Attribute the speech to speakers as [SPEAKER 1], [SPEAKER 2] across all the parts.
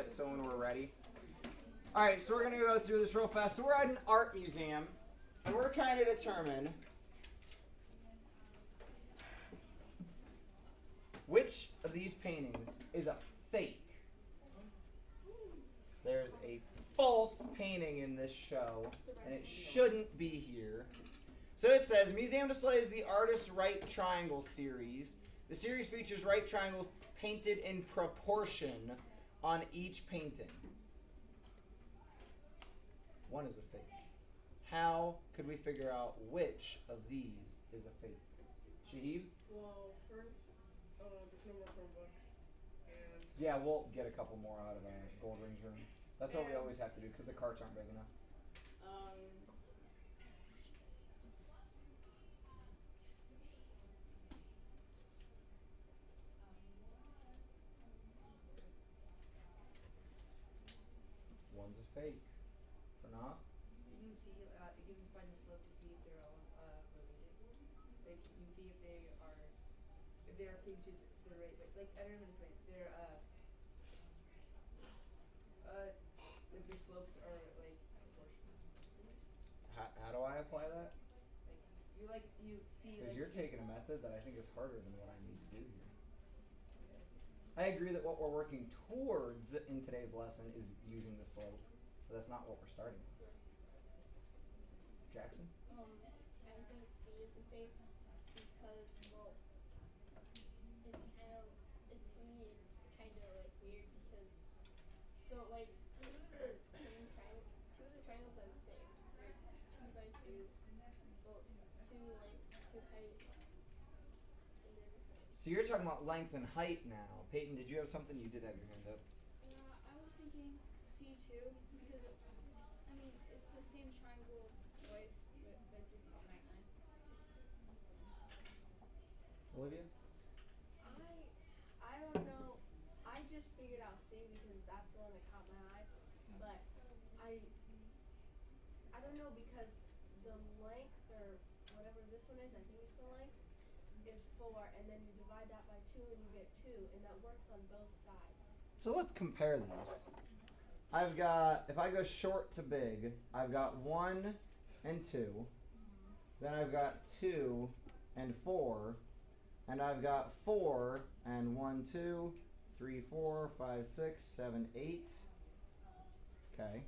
[SPEAKER 1] so when we're ready. All right, so we're going to go through this real fast. So we're at an art museum, and we're trying to determine which of these paintings is a fake. There's a false painting in this show, and it shouldn't be here. So it says, museum displays the artist's right triangle series. The series features right triangles painted in proportion on each painting. One is a fake. How could we figure out which of these is a fake? Shahib?
[SPEAKER 2] Well, first, there's no more Chromebooks. And
[SPEAKER 1] Yeah, we'll get a couple more out of our Gold Rings room. That's what we always have to do because the carts aren't big enough. One's a fake. For not?
[SPEAKER 2] you can see, you can find the slope to see if they're all related. Like, you can see if they are painted the right way. Like, I don't know how to explain it. If the slopes are, like, proportional.
[SPEAKER 1] How do I apply that?
[SPEAKER 2] You see,
[SPEAKER 1] Because
[SPEAKER 2] like,
[SPEAKER 1] you're taking a method that I think is harder than what I need to do here. I agree that what we're working towards in today's lesson is using the slope, but that's not what we're starting with. Jackson?
[SPEAKER 3] I think C is a fake because, well, it's kind of, to me, it's kind of like weird because, so like, two of the triangles are the same. They're 2 by 2, well, 2 length, 2 height, and they're the same.
[SPEAKER 1] So you're talking about length and height now. Peyton, did you have something? You did have your hand up.
[SPEAKER 4] I was thinking C2 because it's the same triangle twice, but that just caught my eye.
[SPEAKER 1] Olivia?
[SPEAKER 5] I don't know. I just figured out C because that's the one that caught my eye. But I don't know because the length or whatever this one is, I think it's the length, is 4, and then you divide that by 2 and you get 2, and that works on both sides.
[SPEAKER 1] So let's compare these. I've got, if I go short to big, I've got 1 and 2. Then I've got 2 and 4. And I've got 4 and 1, 2, 3, 4, 5, 6, 7, 8. Okay.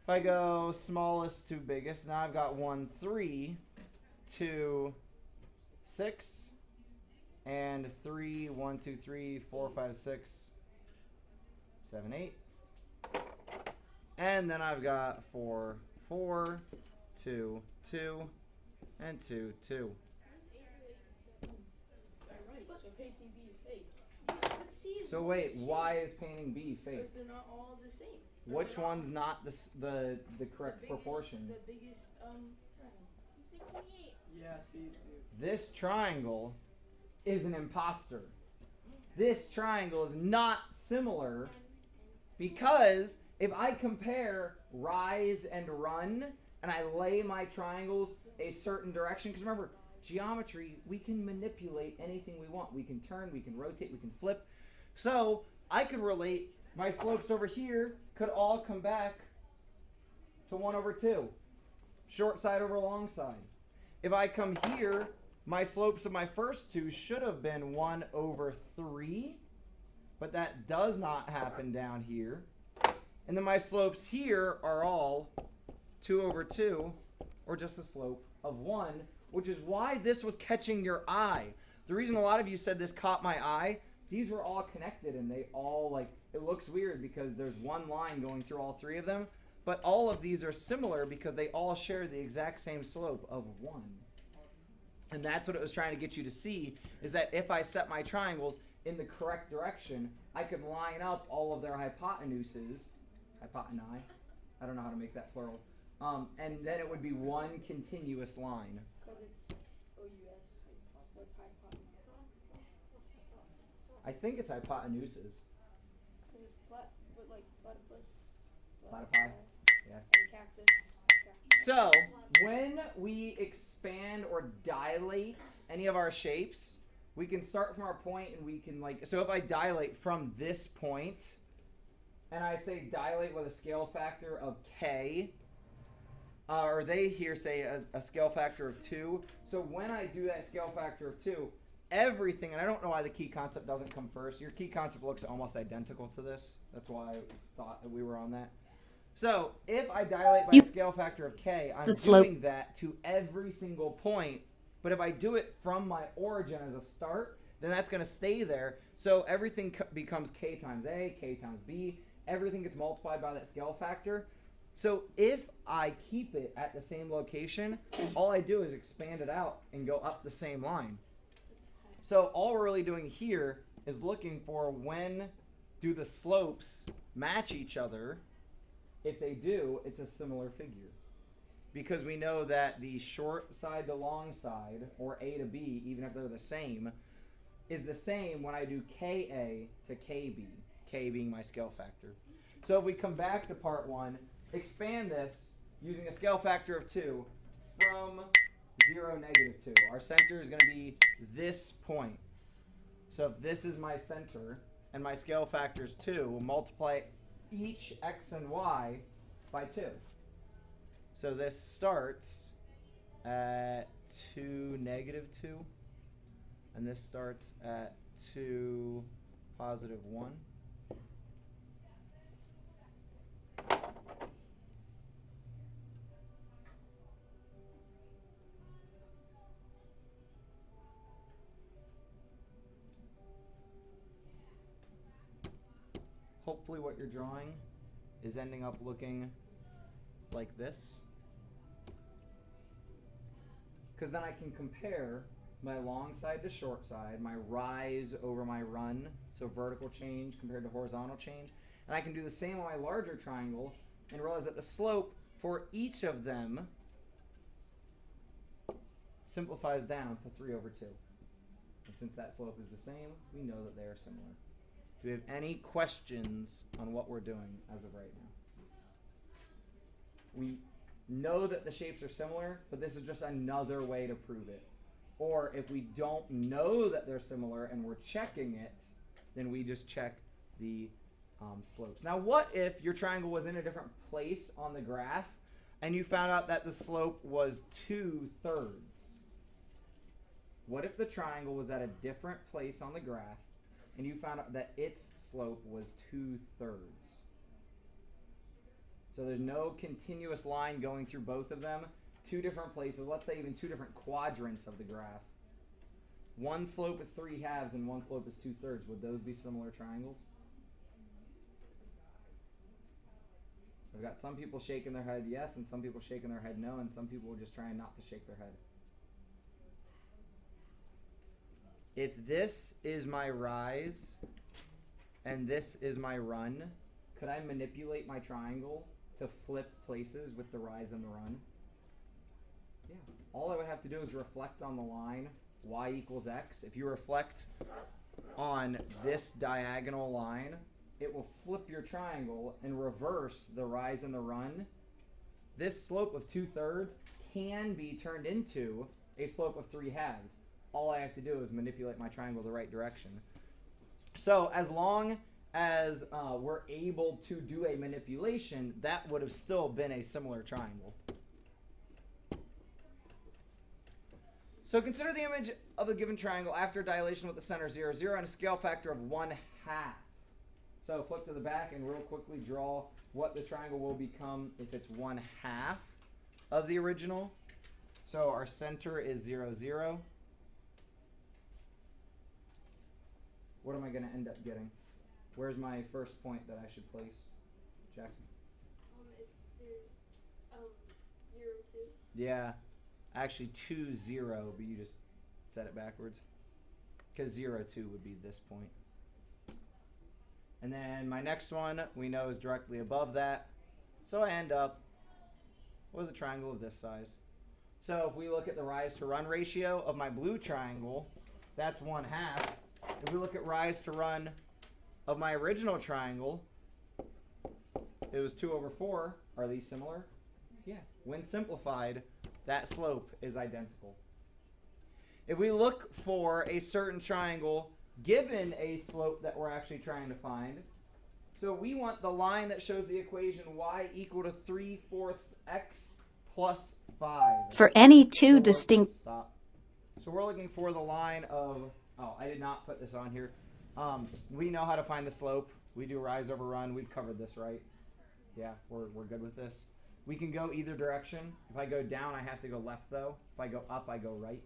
[SPEAKER 1] If I go smallest to biggest, now I've got 1, 3, 2, 6, and 3, 1, 2, 3, 4, 5, 6, 7, 8. And then I've got 4, 4, 2, 2, and 2, 2.
[SPEAKER 2] right, so painting B is fake.
[SPEAKER 4] But C is
[SPEAKER 1] So wait, why is painting B fake?
[SPEAKER 2] Because they're not all the same.
[SPEAKER 1] Which one's not the correct proportion?
[SPEAKER 2] The biggest, triangle.
[SPEAKER 3] 68.
[SPEAKER 2] Yeah, see.
[SPEAKER 1] This triangle is an imposter. This triangle is not similar because if I compare rise and run and I lay my triangles a certain direction, because remember, geometry, we can manipulate anything we want. We can turn, we can rotate, we can flip. So I could relate my slopes over here could all come back to 1/2. Short side over long side. If I come here, my slopes of my first two should have been 1/3, but that does not happen down here. And then my slopes here are all 2/2, or just a slope of 1, which is why this was catching your eye. The reason a lot of you said this caught my eye, these were all connected and they all, like, it looks weird because there's one line going through all 3 of them, but all of these are similar because they all share the exact same slope of 1. And that's what it was trying to get you to see, is that if I set my triangles in the correct direction, I could line up all of their hypotenuses, hypotenuse, I don't know how to make that plural, and then it would be one continuous line.
[SPEAKER 2] Because it's OUS, so it's hypotenuse.
[SPEAKER 1] I think it's hypotenuses.
[SPEAKER 2] Because it's platypus.
[SPEAKER 1] Platypi? Yeah.
[SPEAKER 2] And cactus.
[SPEAKER 1] So, when we expand or dilate any of our shapes, we can start from our point and we can like, so if I dilate from this point and I say dilate with a scale factor of k, or they here say a scale factor of 2. So when I do that scale factor of 2, everything, and I don't know why the key concept doesn't come first. Your key concept looks almost identical to this. That's why I thought that we were on that. So if I dilate by a scale factor of k, I'm doing that to every single point. But if I do it from my origin as a start, then that's going to stay there. So everything becomes k times a, k times b. Everything gets multiplied by that scale factor. So if I keep it at the same location, all I do is expand it out and go up the same line. So all we're really doing here is looking for when do the slopes match each other. If they do, it's a similar figure. Because we know that the short side to long side, or A to B, even if they're the same, is the same when I do KA to KB, K being my scale factor. So if we come back to part 1, expand this using a scale factor of 2 from 0, -2. Our center is going to be this point. So if this is my center and my scale factor is 2, we'll multiply each x and y by 2. So this starts at 2, -2. And this starts at 2, +1. Hopefully what you're drawing is ending up looking like this. Because then I can compare my long side to short side, my rise over my run, so vertical change compared to horizontal change. And I can do the same on my larger triangle and realize that the slope for each of them simplifies down to 3/2. And since that slope is the same, we know that they are similar. Do we have any questions on what we're doing as of right now? We know that the shapes are similar, but this is just another way to prove it. Or if we don't know that they're similar and we're checking it, then we just check the slopes. Now what if your triangle was in a different place on the graph and you found out that the slope was 2/3? What if the triangle was at a different place on the graph and you found out that its slope was 2/3? So there's no continuous line going through both of them. Two different places, let's say even two different quadrants of the graph. One slope is 3/2 and one slope is 2/3. Would those be similar triangles? I've got some people shaking their head yes, and some people shaking their head no, and some people are just trying not to shake their head. If this is my rise and this is my run, could I manipulate my triangle to flip places with the rise and the run? Yeah. All I would have to do is reflect on the line y = x. If you reflect on this diagonal line, it will flip your triangle and reverse the rise and the run. This slope of 2/3 can be turned into a slope of 3/2. All I have to do is manipulate my triangle the right direction. So as long as we're able to do a manipulation, that would have still been a similar triangle. So consider the image of a given triangle after dilation with the center 0, 0 and a scale factor of 1/2. So flip to the back and real quickly draw what the triangle will become if it's 1/2 of the original. So our center is 0, 0. What am I going to end up getting? Where's my first point that I should place, Jackson?
[SPEAKER 3] There's 0, 2.
[SPEAKER 1] Yeah, actually 2, 0, but you just said it backwards. Because 0, 2 would be this point. And then my next one we know is directly above that. So I end up with a triangle of this size. So if we look at the rise to run ratio of my blue triangle, that's 1/2. If we look at rise to run of my original triangle, it was 2/4. Are these similar? Yeah. When simplified, that slope is identical. if we look for a certain triangle given a slope that we're actually trying to find, so we want the line that shows the equation y equal to 3/4 x plus 5.
[SPEAKER 6] For any
[SPEAKER 1] So
[SPEAKER 6] two
[SPEAKER 1] we're-
[SPEAKER 6] distinct
[SPEAKER 1] Stop. So we're looking for the line of, oh, I did not put this on here. We know how to find the slope. We do rise over run. We've covered this, right? Yeah, we're good with this. We can go either direction. If I go down, I have to go left, though. If I go up, I go right.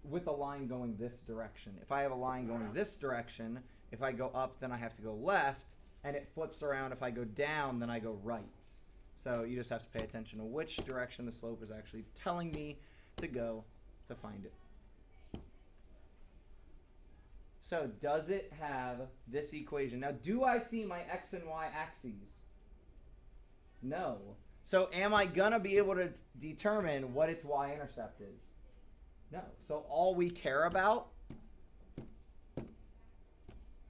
[SPEAKER 1] With the line going this direction. If I have a line going this direction, if I go up, then I have to go left, and it flips around. If I go down, then I go right. So you just have to pay attention to which direction the slope is actually telling me to go to find it. So does it have this equation? Now, do I see my x and y axes? No. So am I going to be able to determine what its y-intercept is? No. So all we care about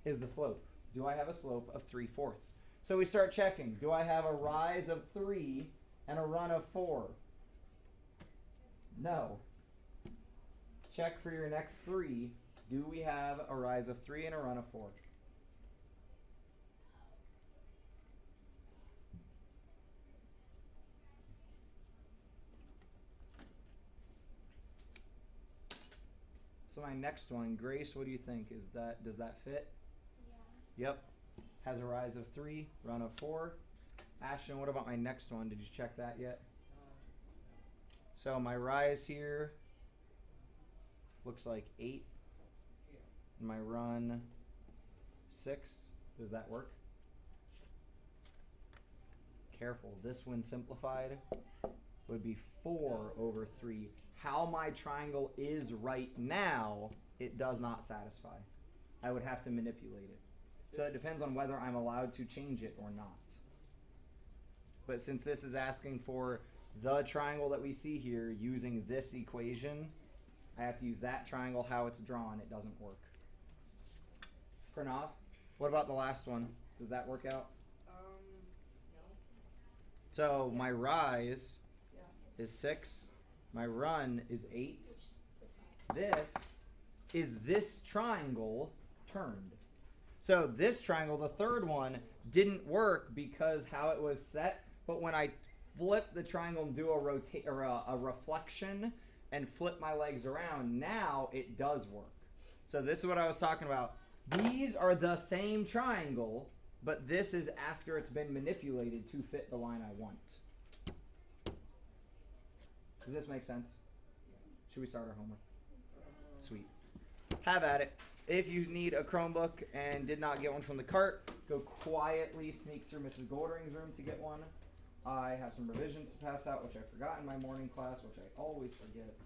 [SPEAKER 1] is the slope. Do I have a slope of 3/4? So we start checking. Do I have a rise of 3 and a run of 4? No. Check for your next 3. Do we have a rise of 3 and a run of 4? So my next one, Grace, what do you think? Does that fit?
[SPEAKER 3] Yeah.
[SPEAKER 1] Yep. Has a rise of 3, run of 4. Ashton, what about my next one? Did you check that yet? So my rise here looks like 8. And my run 6. Does that work? Careful. This one simplified would be 4 over 3. How my triangle is right now, it does not satisfy. I would have to manipulate it. So it depends on whether I'm allowed to change it or not. But since this is asking for the triangle that we see here using this equation, I have to use that triangle how it's drawn. It doesn't work. Pranav, what about the last one? Does that work out?
[SPEAKER 2] No.
[SPEAKER 1] So my rise
[SPEAKER 2] Yeah.
[SPEAKER 1] is 6. My run is 8. This is this triangle turned. So this triangle, the third one, didn't work because how it was set. But when I flip the triangle and do a reflection and flip my legs around, now it does work. So this is what I was talking about. These are the same triangle, but this is after it's been manipulated to fit the line I want. Does this make sense? Should we start our homework? Sweet. Have at it. If you need a Chromebook and did not get one from the cart, go quietly sneak through Mrs. Goldring's room to get one. I have some revisions to pass out, which I forgot in my morning class, which I always forget.